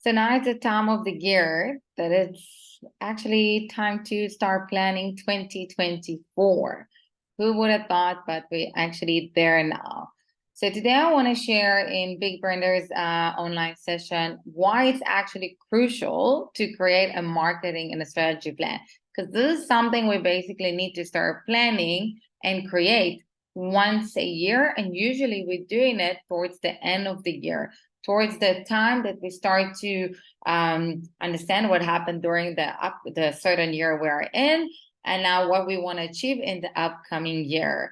So now it's the time of the year that it's actually time to start planning 2024. Who would have thought, but we're actually there now. So today I want to share in Big Brender's online session why it's actually crucial to create a marketing and a strategy plan. Because this is something we basically need to start planning and create once a year. And usually we're doing it towards the end of the year, towards the time that we start to understand what happened during the certain year we're in, and now what we want to achieve in the upcoming year.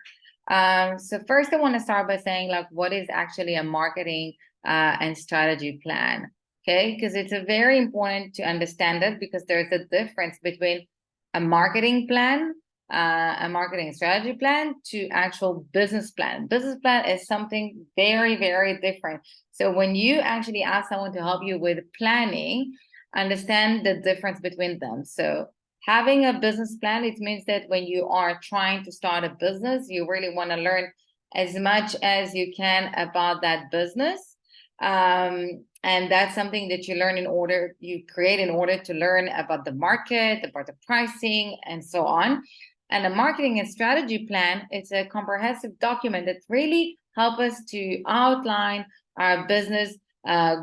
So first I want to start by saying, like, what is actually a marketing and strategy plan? Okay, because it's a very important to understand it, because there's a difference between a marketing plan, a marketing strategy plan, to actual business plan. Business plan is something very, very different. So when you actually ask someone to help you with planning, understand the difference between them. So having a business plan, it means that when you are trying to start a business, you really want to learn as much as you can about that business. And that's something that you create in order to learn about the market, about the pricing, and so on. And a marketing and strategy plan, it's a comprehensive document that really helps us to outline our business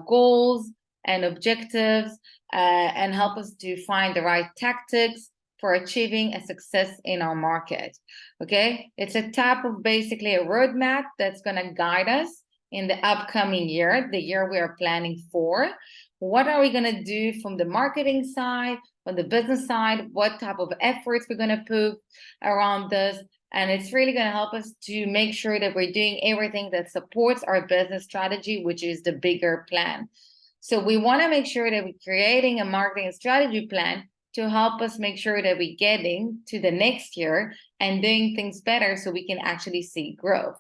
goals and objectives, and help us to find the right tactics for achieving a success in our market. Okay, it's a type of basically a roadmap that's going to guide us in the upcoming year, the year we are planning for. What are we going to do from the marketing side, from the business side? What type of efforts we're going to put around this? And it's really going to help us to make sure that we're doing everything that supports our business strategy, which is the bigger plan. So we want to make sure that we're creating a marketing strategy plan to help us make sure that we're getting to the next year and doing things better, so we can actually see growth.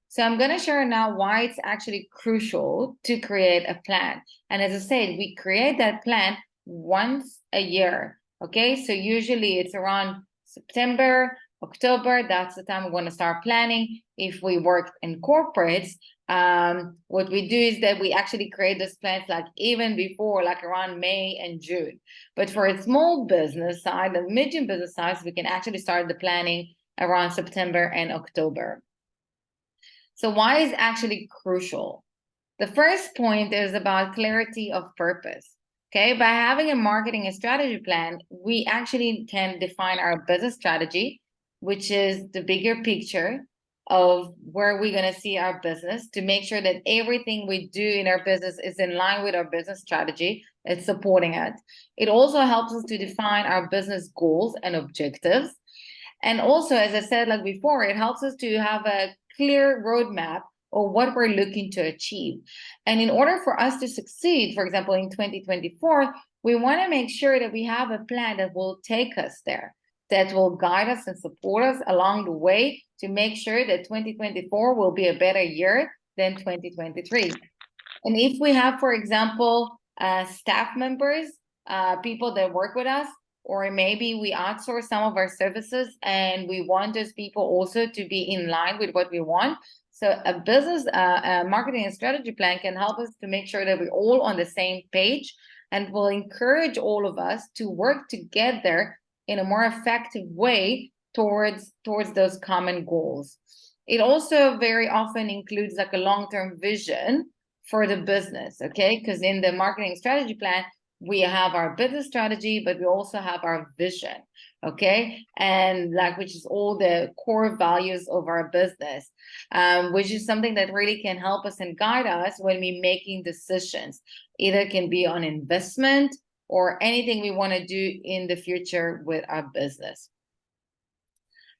So I'm going to share now why it's actually crucial to create a plan. And as I said, we create that plan once a year. Okay, so usually it's around September, October. That's the time we want to start planning. If we work in corporates, what we do is that we actually create those plans like even before, like around May and June. But for a small business side, the medium business size, we can actually start the planning around September and October. So why is actually crucial? The first point is about clarity of purpose. Okay, by having a marketing and strategy plan, we actually can define our business strategy, which is the bigger picture of where we're going to see our business, to make sure that everything we do in our business is in line with our business strategy. It's supporting it. It also helps us to define our business goals and objectives. And also, as I said, like before, it helps us to have a clear roadmap of what we're looking to achieve. And in order for us to succeed, for example, in 2024, we want to make sure that we have a plan that will take us there, that will guide us and support us along the way, to make sure that 2024 will be a better year than 2023. And if we have, for example, staff members, people that work with us, or maybe we outsource some of our services and we want those people also to be in line with what we want. So a business marketing and strategy plan can help us to make sure that we're all on the same page, and will encourage all of us to work together in a more effective way towards those common goals. It also very often includes like a long-term vision for the business, okay? Because in the marketing strategy plan, we have our business strategy, but we also have our vision, okay? And like, which is all the core values of our business, which is something that really can help us and guide us when we're making decisions. Either it can be on investment or anything we want to do in the future with our business.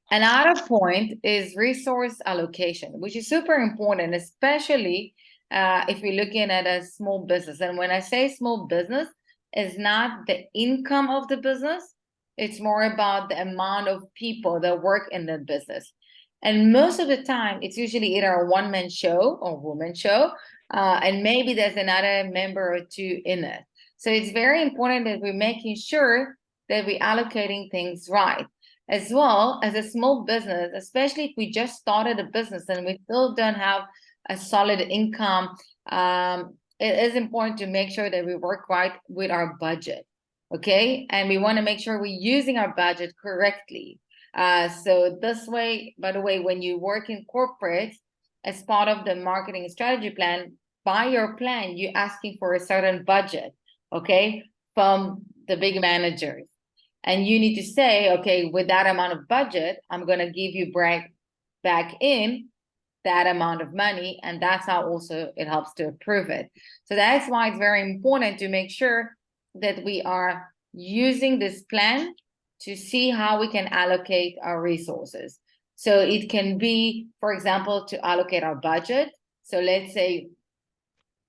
Another point is resource allocation, which is super important, especially if we're looking at a small business. And when I say small business, it's not the income of the business, it's more about the amount of people that work in the business. And most of the time, it's usually either a one-man show or woman show, and maybe there's another member or two in it. So it's very important that we're making sure that we're allocating things right. As well as a small business, especially if we just started a business and we still don't have a solid income, it is important to make sure that we work right with our budget, okay? And we want to make sure we're using our budget correctly. So this way, by the way, when you work in corporate, as part of the marketing strategy plan, by your plan, you're asking for a certain budget, okay, from the big managers. And you need to say, okay, with that amount of budget, I'm going to give you back in that amount of money. And that's how also it helps to approve it. So that's why it's very important to make sure that we are using this plan to see how we can allocate our resources. So it can be, for example, to allocate our budget. So let's say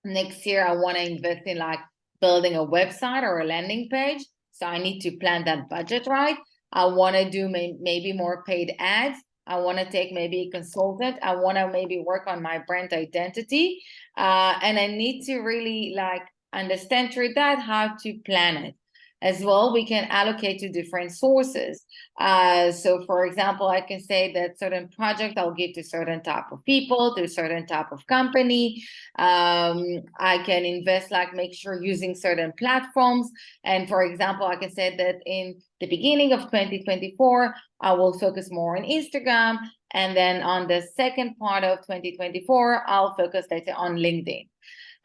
next year I want to invest in like building a website or a landing page. So I need to plan that budget right. I want to do maybe more paid ads. I want to take maybe a consultant. I want to maybe work on my brand identity. And I need to really like understand through that how to plan it. As well, we can allocate to different sources. So for example, I can say that certain project I'll give to certain type of people, to certain type of company. I can invest, like make sure using certain platforms. And for example, I can say that in the beginning of 2024, I will focus more on Instagram. And then on the second part of 2024, I'll focus, let's say, on LinkedIn.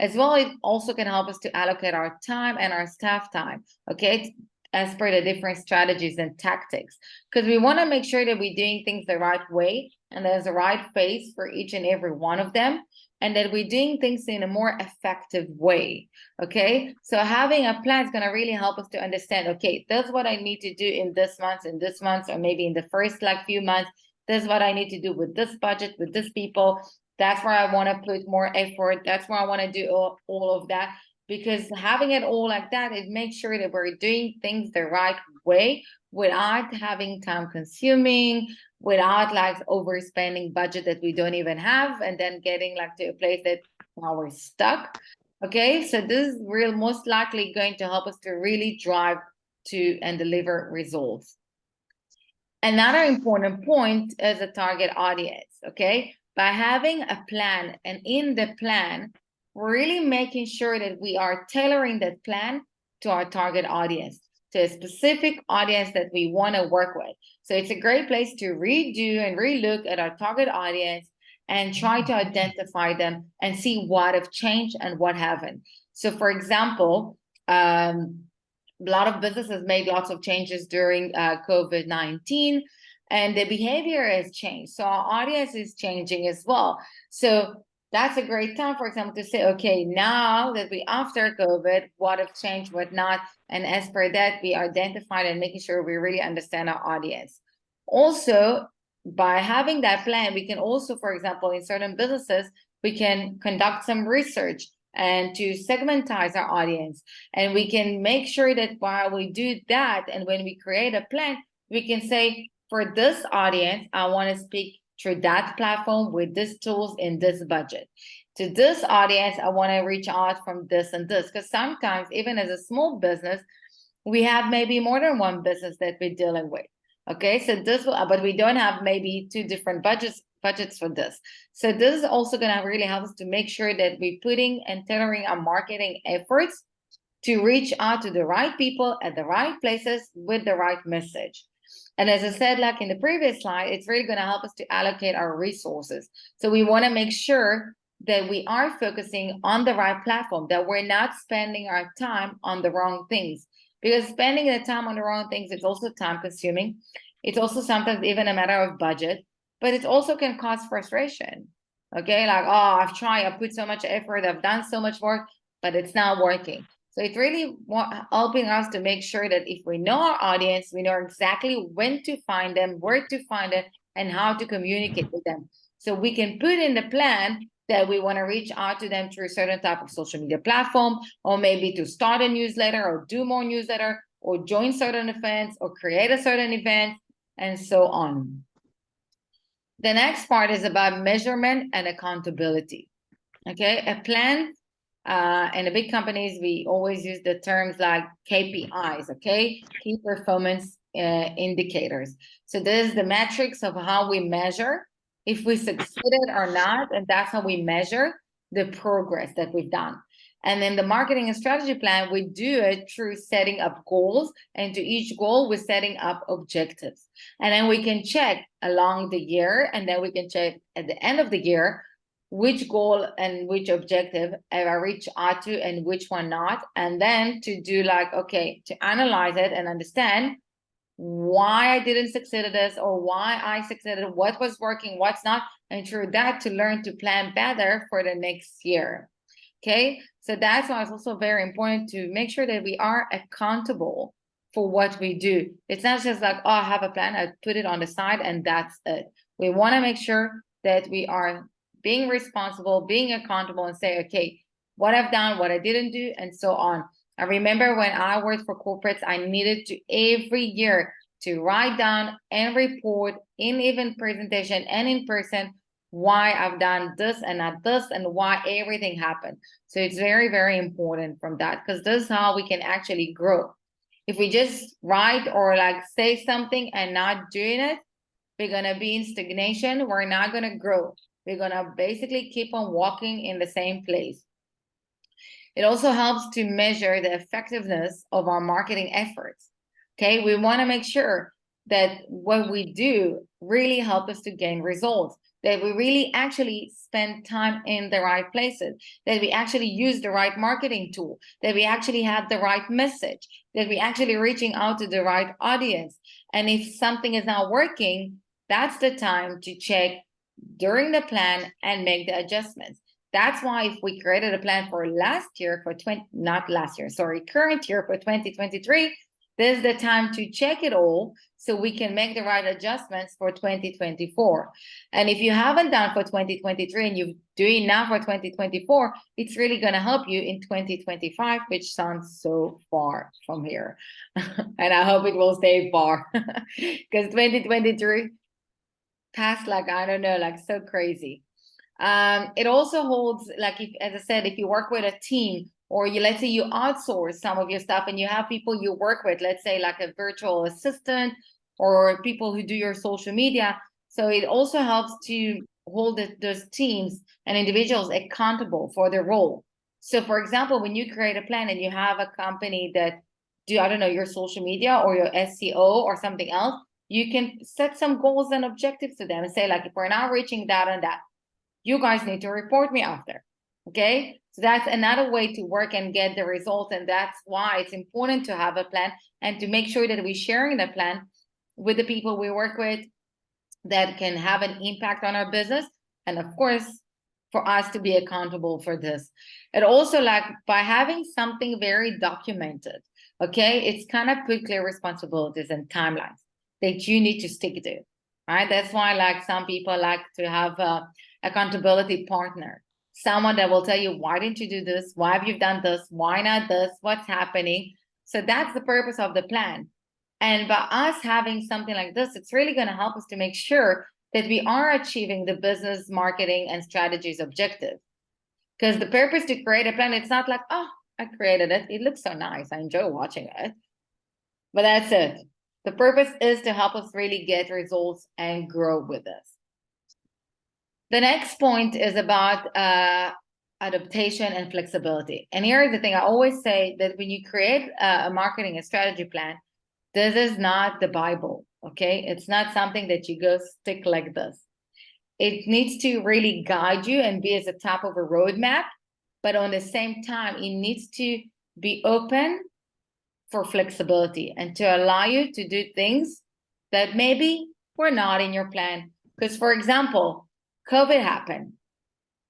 As well, it also can help us to allocate our time and our staff time, okay, as per the different strategies and tactics. Because we want to make sure that we're doing things the right way and there's a right phase for each and every one of them, and that we're doing things in a more effective way, okay? So having a plan is going to really help us to understand, okay, that's what I need to do in this month, or maybe in the first like few months. This is what I need to do with this budget, with this people. That's where I want to put more effort. That's where I want to do all of that. Because having it all like that, it makes sure that we're doing things the right way without having time consuming, without like overspending budget that we don't even have, and then getting like to a place that now we're stuck. Okay, so this is real most likely going to help us to really drive to and deliver results. Another important point is a target audience, okay? By having a plan, and in the plan, we're really making sure that we are tailoring that plan to our target audience, to a specific audience that we want to work with. So it's a great place to redo and relook at our target audience and try to identify them and see what have changed and what haven't. So for example, a lot of businesses made lots of changes during COVID-19, and the behavior has changed. So our audience is changing as well. So that's a great time, for example, to say, okay, now that we after COVID, what have changed, what not, and as per that, we identified and making sure we really understand our audience. Also, by having that plan, we can also, for example, in certain businesses, we can conduct some research and to segmentize our audience. And we can make sure that while we do that, and when we create a plan, we can say, for this audience, I want to speak through that platform with these tools in this budget. To this audience, I want to reach out from this and this. Because sometimes, even as a small business, we have maybe more than one business that we're dealing with. Okay, so this will, but we don't have maybe two different budgets for this. So this is also going to really help us to make sure that we're putting and tailoring our marketing efforts to reach out to the right people at the right places with the right message. And as I said, like in the previous slide, it's really going to help us to allocate our resources. So we want to make sure that we are focusing on the right platform, that we're not spending our time on the wrong things. Because spending the time on the wrong things is also time consuming. It's also sometimes even a matter of budget, but it also can cause frustration. Okay, like, oh, I've tried, I put so much effort, I've done so much work, but it's not working. So it's really helping us to make sure that if we know our audience, we know exactly when to find them, where to find it, and how to communicate with them. So we can put in the plan that we want to reach out to them through a certain type of social media platform, or maybe to start a newsletter or do more newsletter or join certain events or create a certain event and so on. The next part is about measurement and accountability. Okay, a plan, in the big companies, we always use the terms like KPIs, okay, key performance indicators. So this is the metrics of how we measure if we succeeded or not, and that's how we measure the progress that we've done. And then the marketing and strategy plan, we do it through setting up goals, and to each goal, we're setting up objectives. And then we can check along the year, and then we can check at the end of the year, which goal and which objective have I reached out to and which one not. And then to do like, okay, to analyze it and understand why I didn't succeed at this, or why I succeeded, what was working, what's not, and through that to learn to plan better for the next year. Okay, so that's why it's also very important to make sure that we are accountable for what we do. It's not just like, oh, I have a plan, I put it on the side and that's it. We want to make sure that we are being responsible, being accountable, and say, okay, what I've done, what I didn't do, and so on. I remember when I worked for corporates, I needed to every year to write down and report in even presentation and in person why I've done this and not this and why everything happened. So it's very, very important from that, because this is how we can actually grow. If we just write or like say something and not doing it, we're going to be in stagnation. We're not going to grow. We're going to basically keep on walking in the same place. It also helps to measure the effectiveness of our marketing efforts. Okay, we want to make sure that what we do really help us to gain results, that we really actually spend time in the right places, that we actually use the right marketing tool, that we actually have the right message, that we actually reaching out to the right audience. And if something is not working, that's the time to check during the plan and make the adjustments. That's why if we created a plan for last year for current year for 2023, this is the time to check it all so we can make the right adjustments for 2024. And if you haven't done for 2023 and you're doing now for 2024, it's really going to help you in 2025, which sounds so far from here. And I hope it will stay far because 2023 passed like, I don't know, like so crazy. It also holds, like, if, as I said, if you work with a team, or you, let's say you outsource some of your stuff and you have people you work with, let's say like a virtual assistant or people who do your social media. So it also helps to hold those teams and individuals accountable for their role. So for example, when you create a plan and you have a company that do, I don't know, your social media or your SEO or something else, you can set some goals and objectives to them and say, like, if we're not reaching that and that, you guys need to report me after. Okay, so that's another way to work and get the results. And that's why it's important to have a plan and to make sure that we're sharing the plan with the people we work with that can have an impact on our business. And of course, for us to be accountable for this. It also, like, by having something very documented, okay, it's kind of put clear responsibilities and timelines that you need to stick to, right? That's why, like, some people like to have a accountability partner, someone that will tell you, why didn't you do this? Why have you done this? Why not this? What's happening? So that's the purpose of the plan. And by us having something like this, it's really going to help us to make sure that we are achieving the business, marketing, and strategies objective. Because the purpose to create a plan, it's not like, oh, I created it. It looks so nice. I enjoy watching it. But that's it. The purpose is to help us really get results and grow with this. The next point is about adaptation and flexibility. And here is the thing. I always say that when you create a marketing and strategy plan, this is not the Bible, okay? It's not something that you go stick like this. It needs to really guide you and be as a top of a roadmap, but on the same time, it needs to be open for flexibility and to allow you to do things that maybe were not in your plan. Because, for example, COVID happened.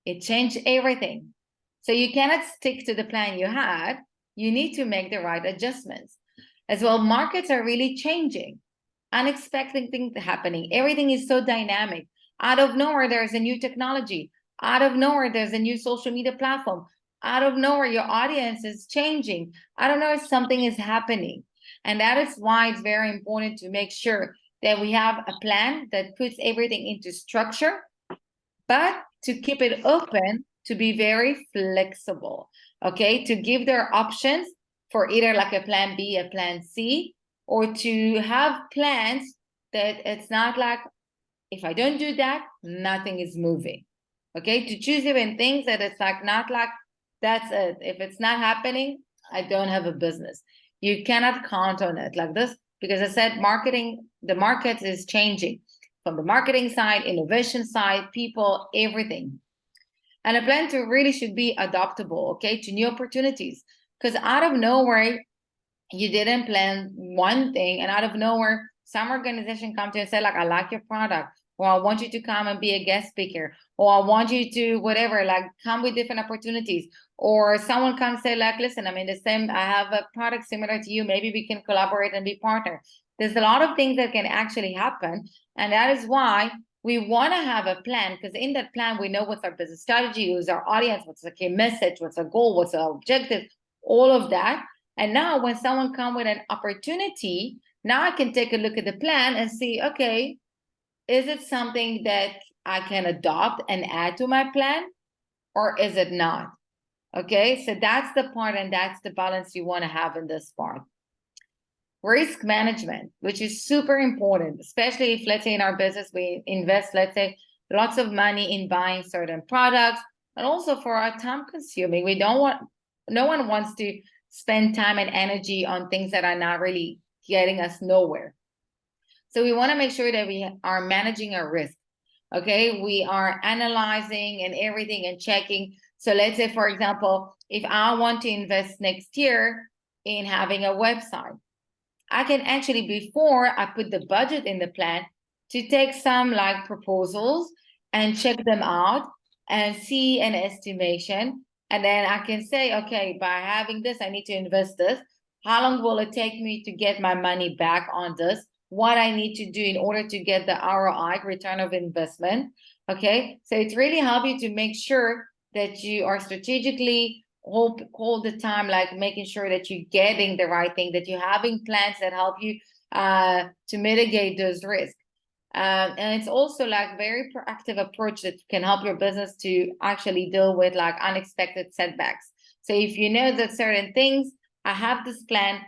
It changed everything. So you cannot stick to the plan you had. You need to make the right adjustments. As well, markets are really changing. Unexpected things happening. Everything is so dynamic. Out of nowhere, there's a new technology. Out of nowhere, there's a new social media platform. Out of nowhere, your audience is changing. I don't know if something is happening. And that is why it's very important to make sure that we have a plan that puts everything into structure, but to keep it open, to be very flexible, okay? To give their options for either like a plan B, a plan C, or to have plans that it's not like, if I don't do that, nothing is moving, okay? To choose even things that it's like not like, That's it. If it's not happening, I don't have a business. You cannot count on it like this because I said marketing, the market is changing from the marketing side, innovation side, people, everything. And a plan to really should be adaptable, okay, to new opportunities. Because out of nowhere, you didn't plan one thing, and out of nowhere, some organization come to you and say, like, I like your product, or I want you to come and be a guest speaker, or I want you to whatever, like come with different opportunities. Or someone comes say, like, listen, I'm in the same, I have a product similar to you, maybe we can collaborate and be partner. There's a lot of things that can actually happen. And that is why we want to have a plan, because in that plan, we know what's our business strategy, who's our audience, what's the key message, what's our goal, what's our objective, all of that. And now when someone comes with an opportunity, now I can take a look at the plan and see, okay, is it something that I can adopt and add to my plan, or is it not? Okay, so that's the part, and that's the balance you want to have in this part. Risk management, which is super important, especially if, let's say, in our business, we invest, let's say, lots of money in buying certain products, and also for our time consuming. We don't want, no one wants to spend time and energy on things that are not really getting us nowhere. So we want to make sure that we are managing our risk. Okay, we are analyzing and everything and checking. So let's say, for example, if I want to invest next year in having a website, I can actually, before I put the budget in the plan, to take some like proposals and check them out and see an estimation. And then I can say, okay, by having this, I need to invest this. How long will it take me to get my money back on this? What I need to do in order to get the ROI, return of investment. Okay, so it's really help you to make sure that you are strategically all the time, like making sure that you're getting the right thing, that you're having plans that help you to mitigate those risks. And it's also like very proactive approach that can help your business to actually deal with like unexpected setbacks. So if you know that certain things, I have this plan,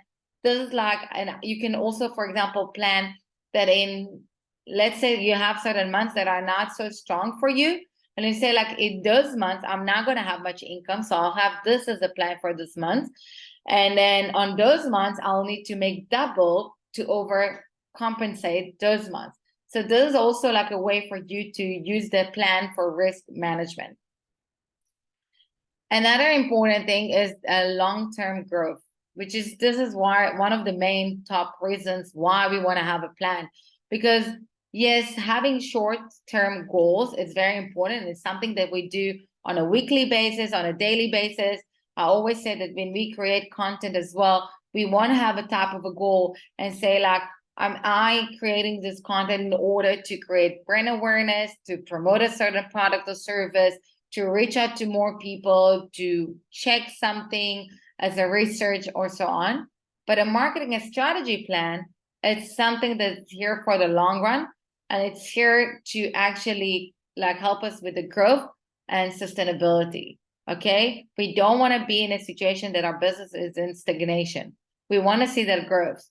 this is like, and you can also, for example, plan that in, let's say you have certain months that are not so strong for you. And you say, like, in those months, I'm not going to have much income. So I'll have this as a plan for this month. And then on those months, I'll need to make double to overcompensate those months. So this is also like a way for you to use the plan for risk management. Another important thing is long-term growth, which is, this is why one of the main top reasons why we want to have a plan. Because yes, having short-term goals is very important. It's something that we do on a weekly basis, on a daily basis. I always say that when we create content as well, we want to have a type of a goal and say, like, am I creating this content in order to create brand awareness, to promote a certain product or service, to reach out to more people, to check something as a research or so on. But a marketing and strategy plan, it's something that's here for the long run, and it's here to actually like help us with the growth and sustainability. Okay, we don't want to be in a situation that our business is in stagnation. We want to see that growth.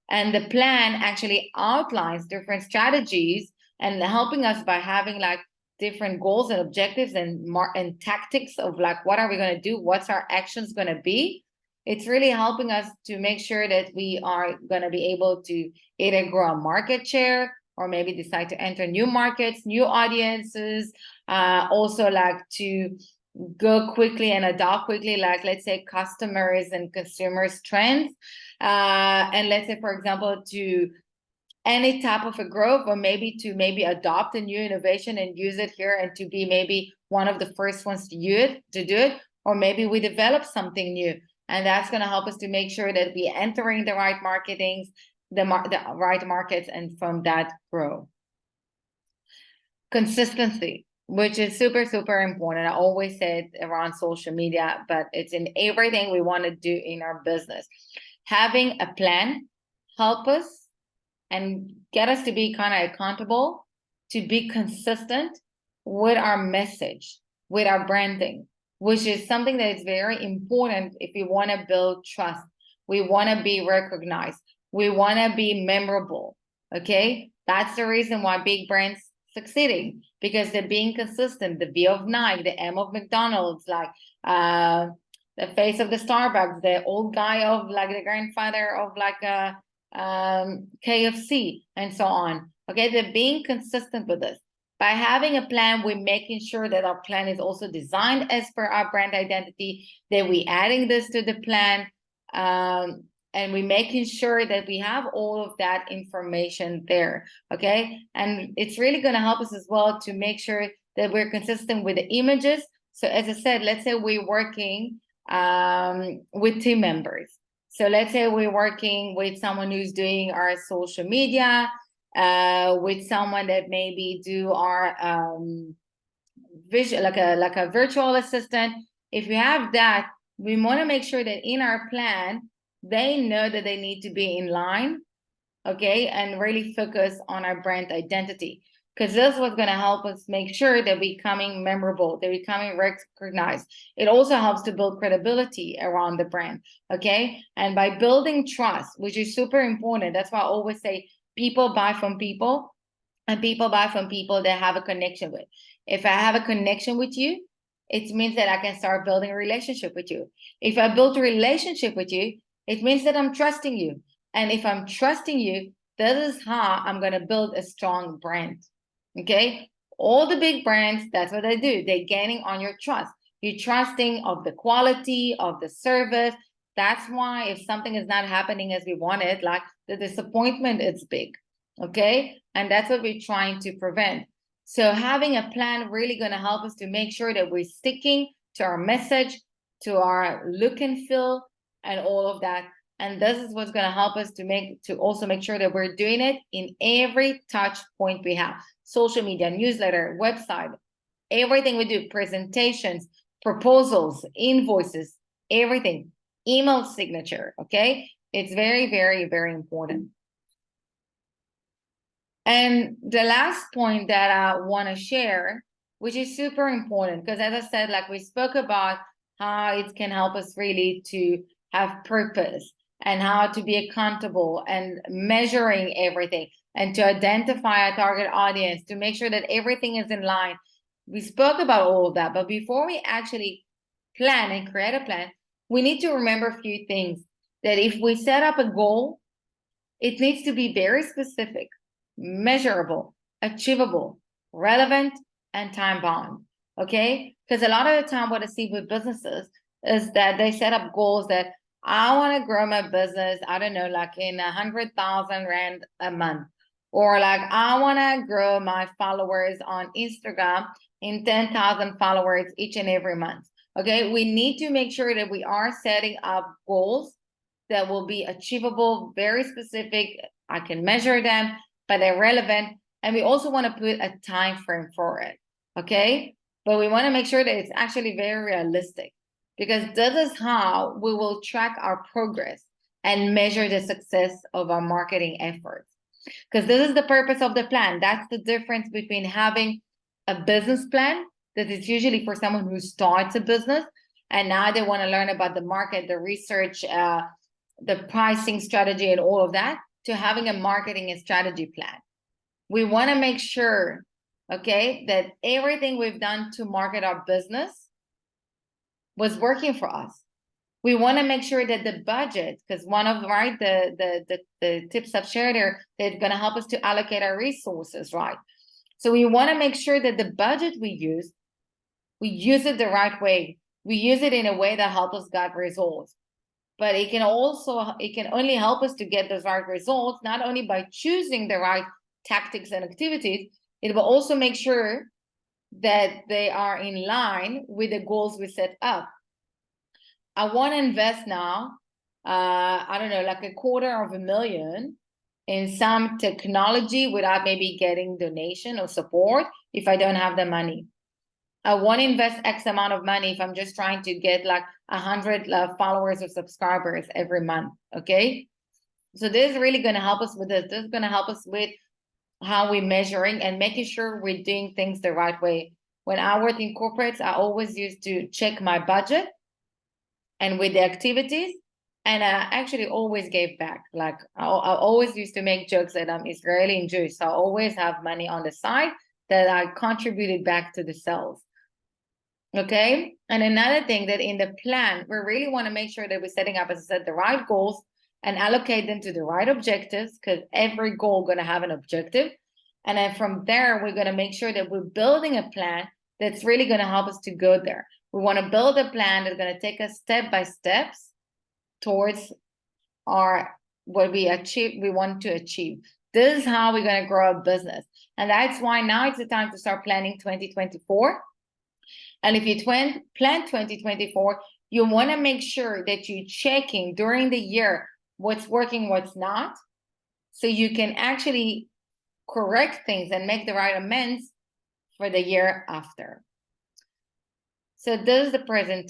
And the plan actually outlines different strategies and helping us by having like different goals and objectives and tactics of like, what are we going to do? What's our actions going to be? It's really helping us to make sure that we are going to be able to either grow a market share or maybe decide to enter new markets, new audiences, also like to go quickly and adopt quickly, like let's say customers and consumers trends. And let's say, for example, to any type of a growth, or maybe to adopt a new innovation and use it here and to be maybe one of the first ones to do it, or maybe we develop something new. And that's going to help us to make sure that we're entering the right marketings, the right markets, and from that grow. Consistency, which is super, super important. I always say it around social media, but it's in everything we want to do in our business. Having a plan help us and get us to be kind of accountable, to be consistent with our message, with our branding, which is something that is very important if we want to build trust. We want to be recognized. We want to be memorable. Okay, that's the reason why big brands succeeding, because they're being consistent. The V of Nike, the M of McDonald's, like the face of the Starbucks, the old guy of like the grandfather of like a KFC, and so on. Okay, they're being consistent with this. By having a plan, we're making sure that our plan is also designed as per our brand identity, that we're adding this to the plan, and we're making sure that we have all of that information there, okay? And it's really going to help us as well to make sure that we're consistent with the images. So as I said, let's say we're working with team members. So let's say we're working with someone who's doing our social media, with someone that maybe do our visual, like a virtual assistant. If we have that, we want to make sure that in our plan, they know that they need to be in line, okay, and really focus on our brand identity. Because this is what's going to help us make sure that we're becoming memorable, they're becoming recognized. It also helps to build credibility around the brand, okay? And by building trust, which is super important, that's why I always say people buy from people, and people buy from people they have a connection with. If I have a connection with you, it means that I can start building a relationship with you. If I build a relationship with you, it means that I'm trusting you. And if I'm trusting you, this is how I'm going to build a strong brand. Okay? All the big brands, that's what they do. They're gaining on your trust. You're trusting of the quality of the service. That's why if something is not happening as we wanted, like the disappointment is big. Okay? And that's what we're trying to prevent. So having a plan really going to help us to make sure that we're sticking to our message, to our look and feel, and all of that. And this is what's going to help us to also make sure that we're doing it in every touch point we have. Social media, newsletter, website, everything we do, presentations, proposals, invoices, everything, email signature, okay? It's very, very, very important. And the last point that I want to share, which is super important, because as I said, like we spoke about how it can help us really to have purpose and how to be accountable and measuring everything and to identify a target audience, to make sure that everything is in line. We spoke about all of that, but before we actually plan and create a plan, we need to remember a few things. That if we set up a goal, it needs to be very specific, measurable, achievable, relevant, and time bound. Okay? Because a lot of the time, what I see with businesses is that they set up goals that I want to grow my business, I don't know, like in 100,000 Rand a month. Or like, I want to grow my followers on Instagram in 10,000 followers each and every month. Okay? We need to make sure that we are setting up goals that will be achievable, very specific. I can measure them, but they're relevant. And we also want to put a time frame for it, okay? But we want to make sure that it's actually very realistic, because this is how we will track our progress and measure the success of our marketing efforts. Because this is the purpose of the plan. That's the difference between having a business plan that is usually for someone who starts a business and now they want to learn about the market, the research, the pricing strategy and all of that, to having a marketing and strategy plan. We want to make sure, okay, that everything we've done to market our business was working for us. We want to make sure that the budget, because one of the tips I've shared here, they're going to help us to allocate our resources, right? So we want to make sure that the budget we use it the right way. We use it in a way that helps us get results. But it can only help us to get those right results, not only by choosing the right tactics and activities, it will also make sure that they are in line with the goals we set up. I want to invest now, I don't know, like $250,000 in some technology without maybe getting donation or support if I don't have the money. I want to invest X amount of money if I'm just trying to get like 100 followers or subscribers every month, okay? So this is really going to help us with this. This is going to help us with how we're measuring and making sure we're doing things the right way. When I worked in corporates, I always used to check my budget and with the activities, and I actually always gave back. Like I always used to make jokes that I'm Israeli and Jewish, so I always have money on the side that I contributed back to the sales. Okay. And another thing that in the plan, we really want to make sure that we're setting up, as I said, the right goals and allocate them to the right objectives, because every goal going to have an objective. And then from there, we're going to make sure that we're building a plan that's really going to help us to go there. We want to build a plan that's going to take us step by steps towards our what we want to achieve. This is how we're going to grow a business. And that's why now it's the time to start planning 2024. And if you plan 2024, you want to make sure that you're checking during the year what's working, what's not, so you can actually correct things and make the right amends for the year after. So this is the presentation.